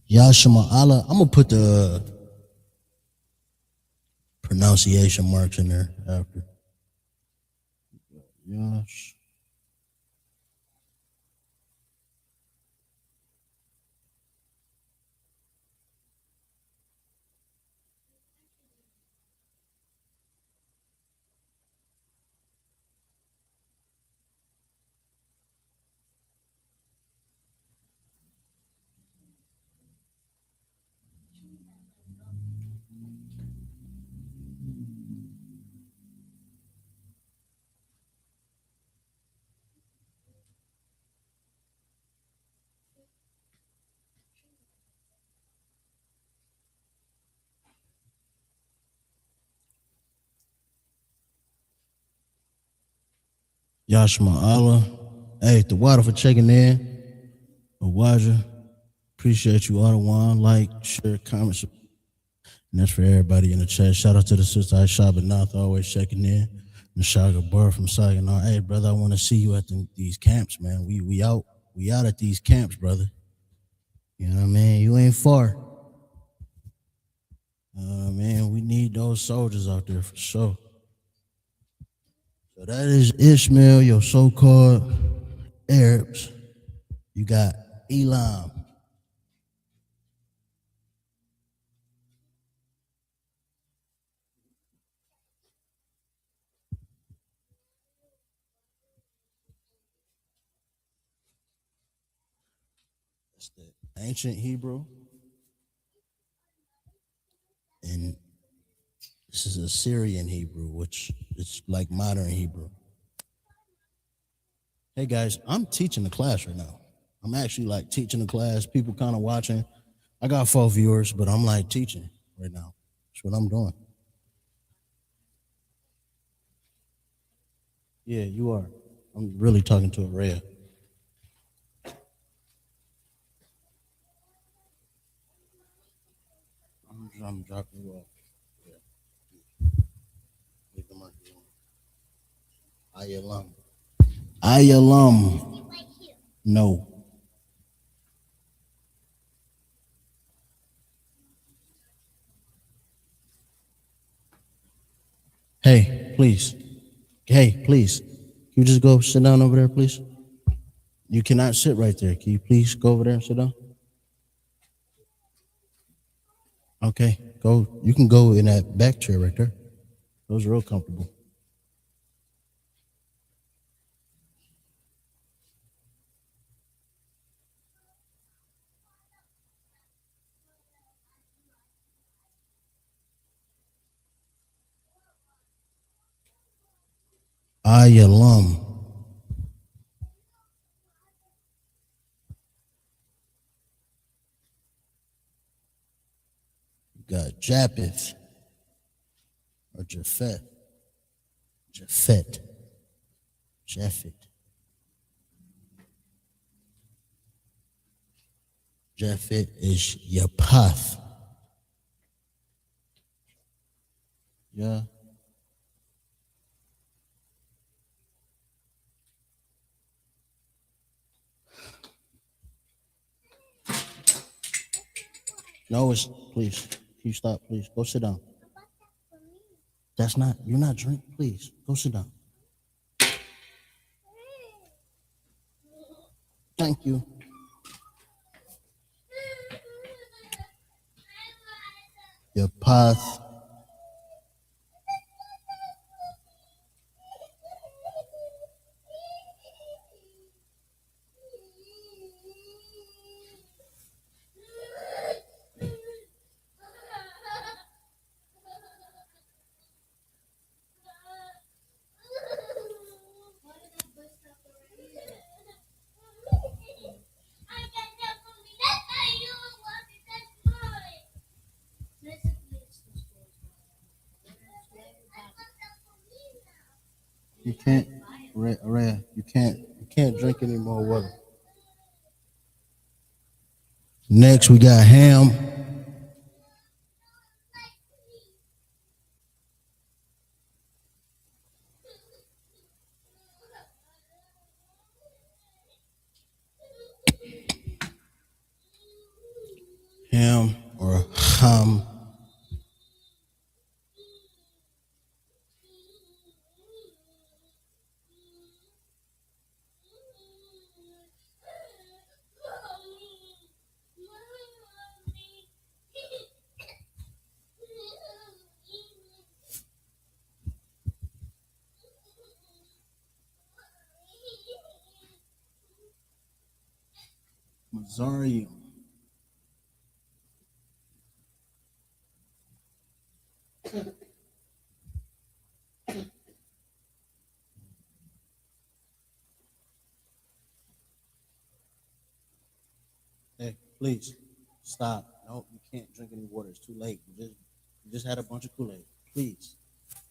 Yashima Allah. I'm gonna put the pronunciation marks in there after. Yash. Yashima Allah. Hey, the water for checking in. Awaja. Appreciate you, Ottawa. Like, share, comment. And that's for everybody in the chat. Shout out to the sister Aisha Banath, always checking in. Nishaga Bar from Saginaw. Hey, brother, I want to see you at these camps, man. We out at these camps, brother. You know what I mean? You ain't far. Man, we need those soldiers out there for sure. So that is Ishmael, your so-called Arabs. You got Elam. That's the ancient Hebrew. And this is Assyrian Hebrew, which is like modern Hebrew. Hey guys, I'm teaching the class right now. I'm actually like teaching the class, people kind of watching. I got 4 viewers, but I'm like teaching right now. That's what I'm doing. Yeah, you are. I'm really talking to Araya. I'm dropping you off. Yeah. Leave the mic alone. Ayalam. No. Hey, please. Hey, please. Can you just go sit down over there, please? You cannot sit right there. Can you please go over there and sit down? Okay, go. You can go in that back chair right there. Those are real comfortable. Ayalam. You got Japheth or Japhet. Japhet. Japhet. Japhet is Yapath. Yeah. No, it's please. Can you stop, please? Go sit down. That's not. You're not drink. Please go sit down. Thank you. Your path. You can't, Rhea, you can't drink any more water. Next, we got Ham. Ham or Ham. Mazarium. Hey, please stop. No, you can't drink any water. It's too late. You just had a bunch of Kool-Aid. Please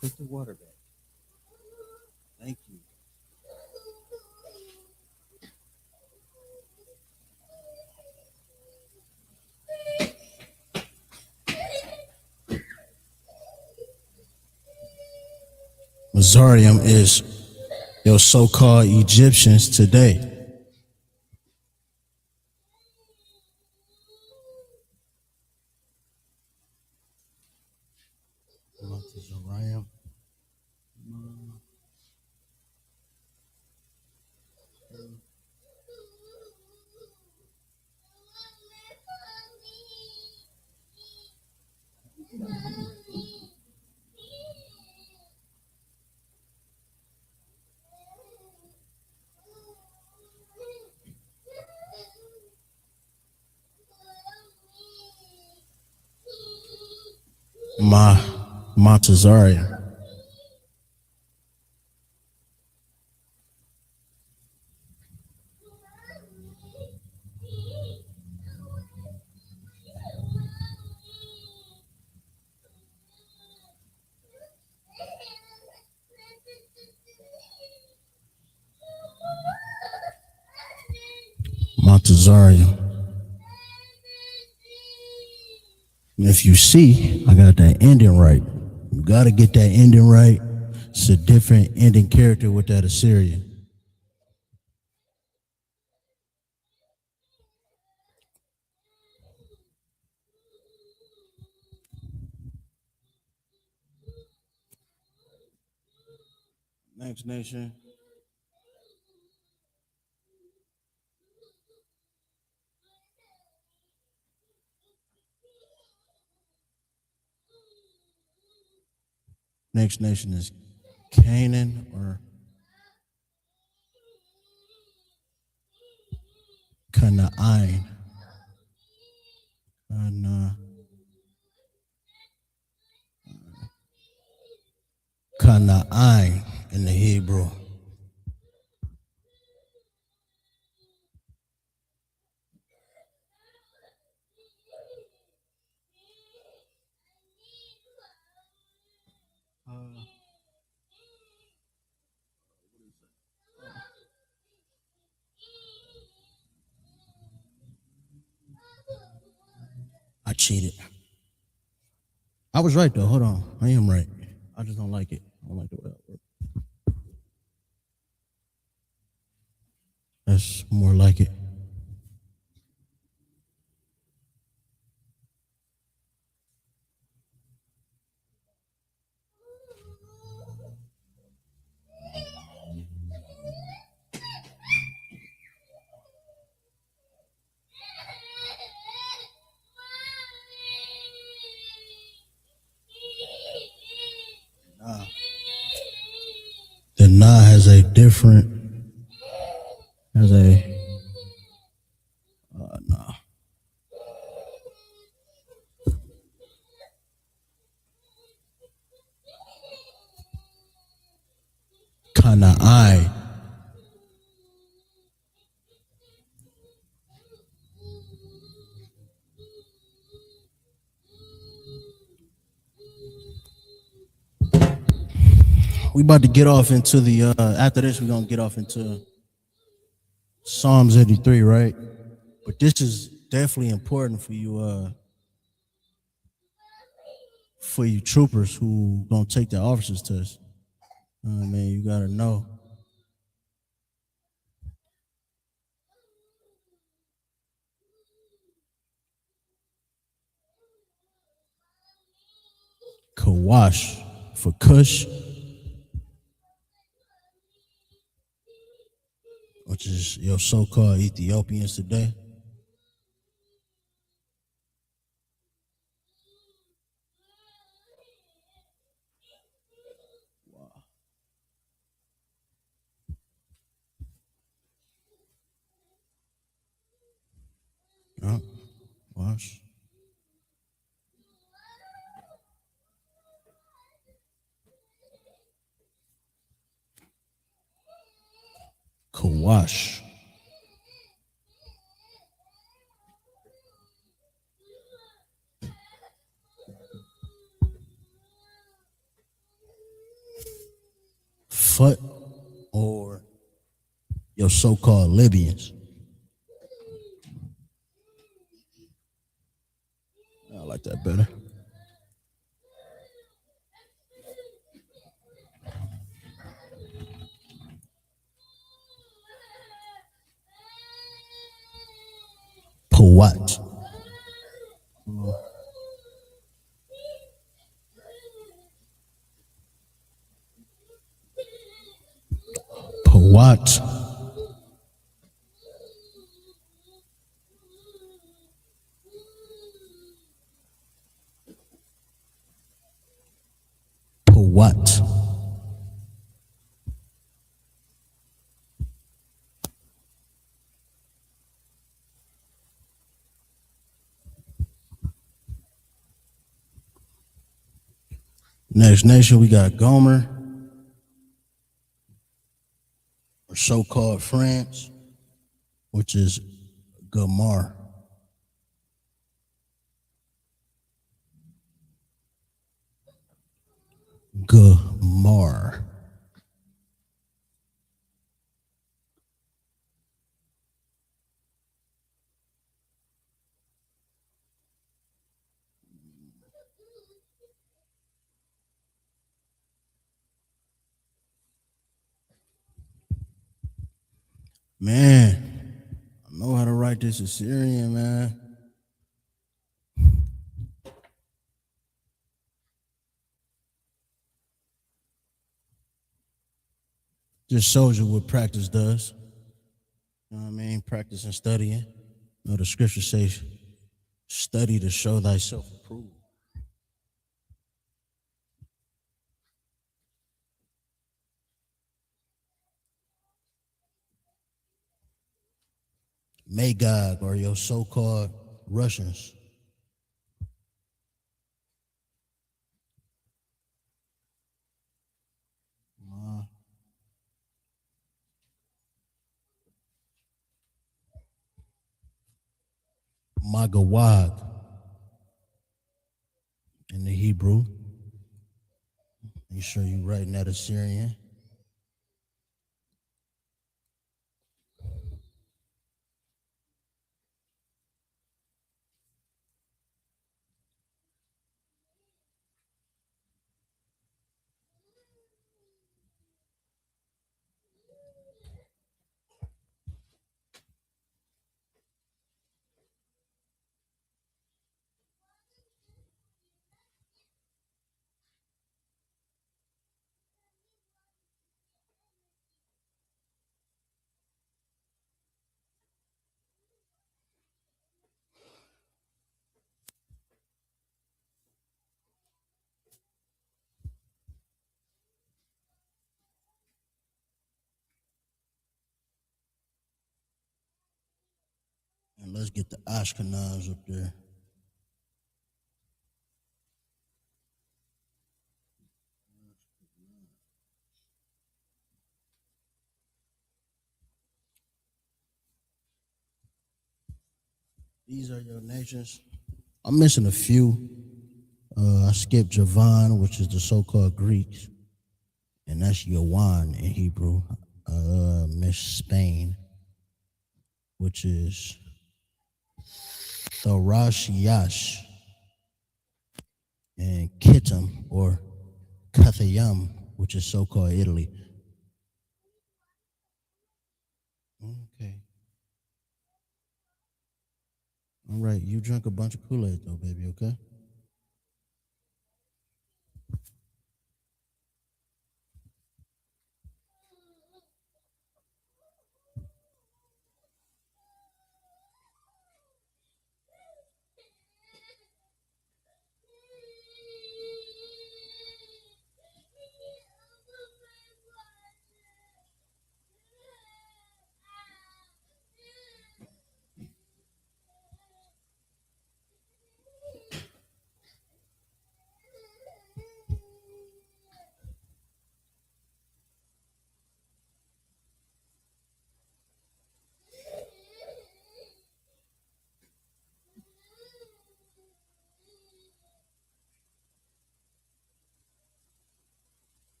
put the water back. Thank you. Mazarium is your so-called Egyptians today. Mazarium. Montezarium. Montezarium. And if you see, I got that ending right. You got to get that ending right. It's a different ending character with that Assyrian. Next nation. Next nation is Canaan or Canaan. Canaan in the Hebrew. I cheated. I was right though. Hold on. I am right. I just don't like it. I don't like the way it works. That's more like it. Kana has a different, has a, no. Kanai. We about to get off into the, after this, we're going to get off into Psalms 83, right? But this is definitely important for you troopers who gonna take the officers test. I mean, you gotta know. Kawash for Kush, which is your so-called Ethiopians today. Yeah, wash. Kawash. Fut or your so-called Libyans. I like that better. Pawat. Pawat. Pawat. Next nation, we got Gomer, or so-called France, which is Gamar. Gamar. Man, I know how to write this Assyrian, man. Just shows you what practice does. You know what I mean? Practice and studying. You know, the scripture says, study to show thyself approved. Magog, or your so-called Russians. Magawag in the Hebrew. Make sure you writing that Assyrian. let's get the Ashkenaz up there. These are your nations. I'm missing a few. I skipped Javan, which is the so-called Greeks, and that's Yawan in Hebrew. Miss Spain, which is Tharashiyash, and Kittim or Kathayam, which is so-called Italy. Okay. All right, you drank a bunch of Kool-Aid though, baby, okay?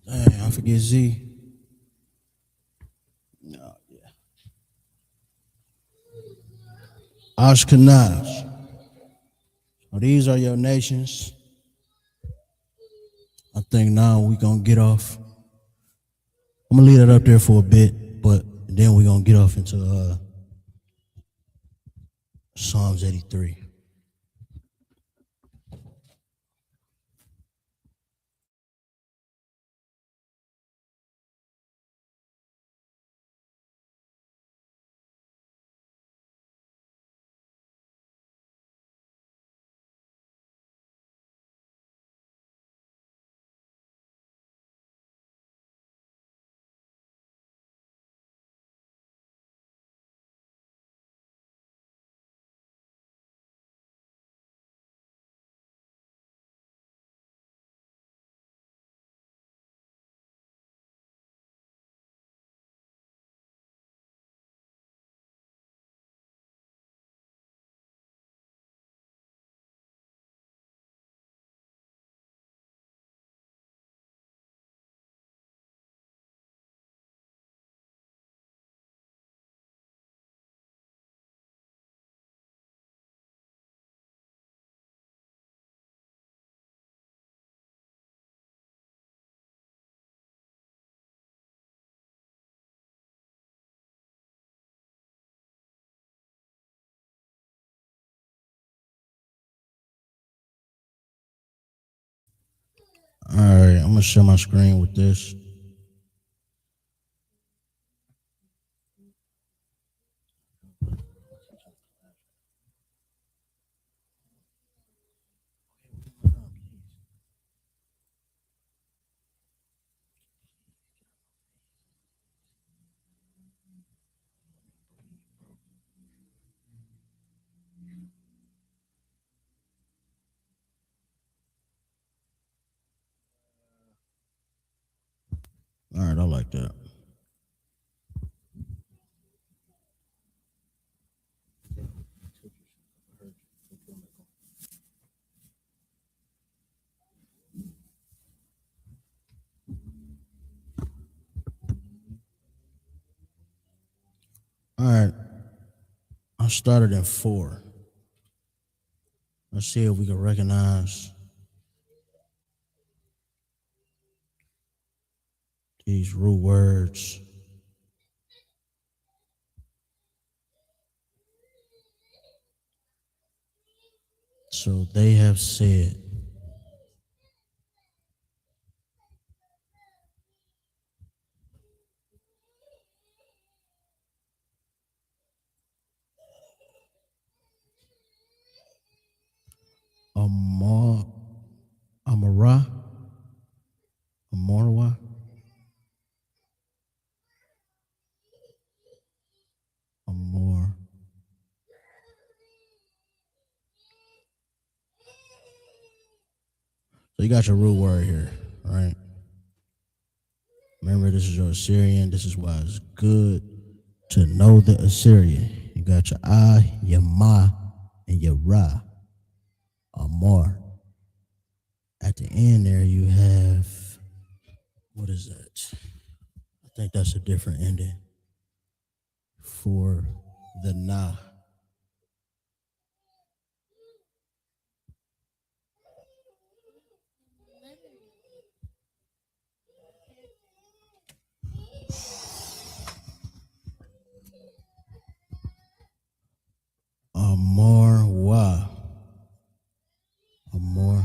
Dang, I forget Z. No, yeah. Ashkenaz. So these are your nations. I think now we're gonna get off. I'm gonna leave that up there for a bit, but then we're gonna get off into Psalms 83. All right, I'm gonna share my screen with this. All right, I like that. All right, I started in 4. Let's see if we can recognize these root words. So they have said, Amara, Amorwa, you got your root word here, right? Remember, this is your Assyrian. This is why it's good to know the Assyrian. You got your I, your Ma, and your Ra, or Mar. At the end there, you have, what is that? I think that's a different ending for the Na. Amor Wa. Amor.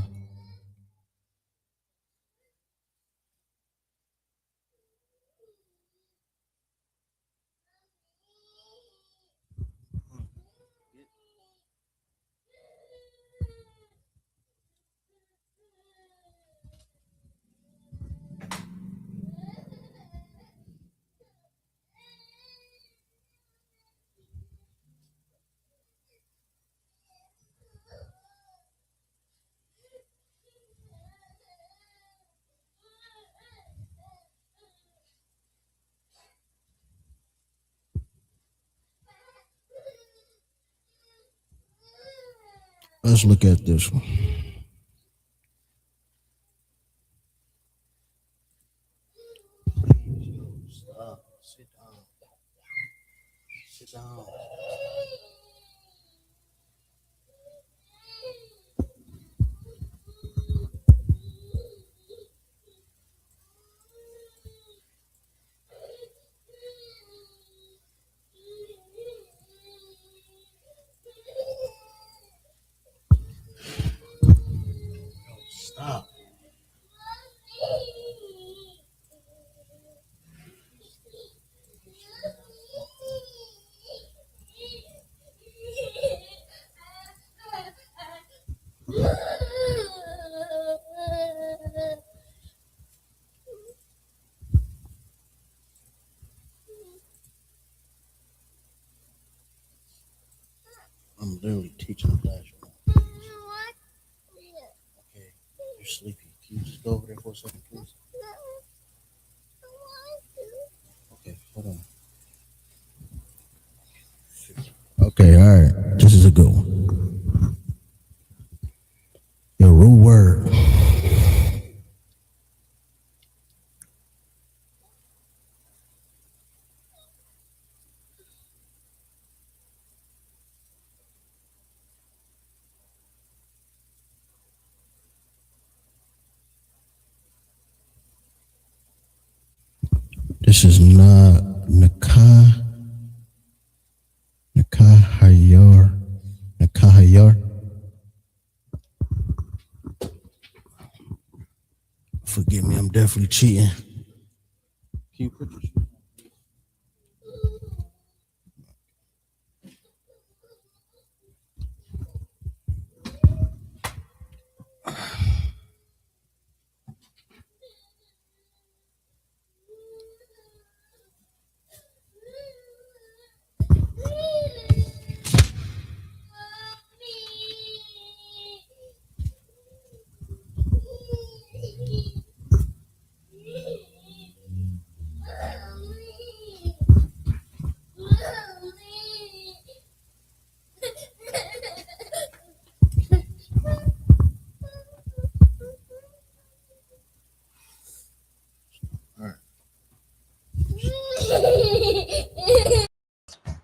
Let's look at this one. Stop. Sit down. Sit down. Stop. I'm literally teaching the class right now. Okay, you're sleepy. Can you just go over there for a second, please? Okay, hold on. Okay, all right. This is a good one. Your root word. This is not Nakahayar. Forgive me, I'm definitely cheating. Can you put your shoes on?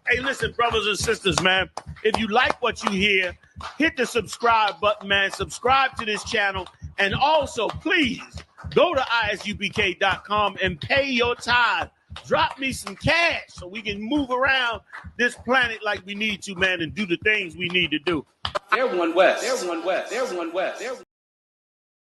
Hey, listen, brothers and sisters, man. If you like what you hear, hit the subscribe button, man. Subscribe to this channel. And also, please, go to isubk.com and pay your tithe. Drop me some cash so we can move around this planet like we need to, man, and do the things we need to do. They're one West. They're one West. They're one West. They're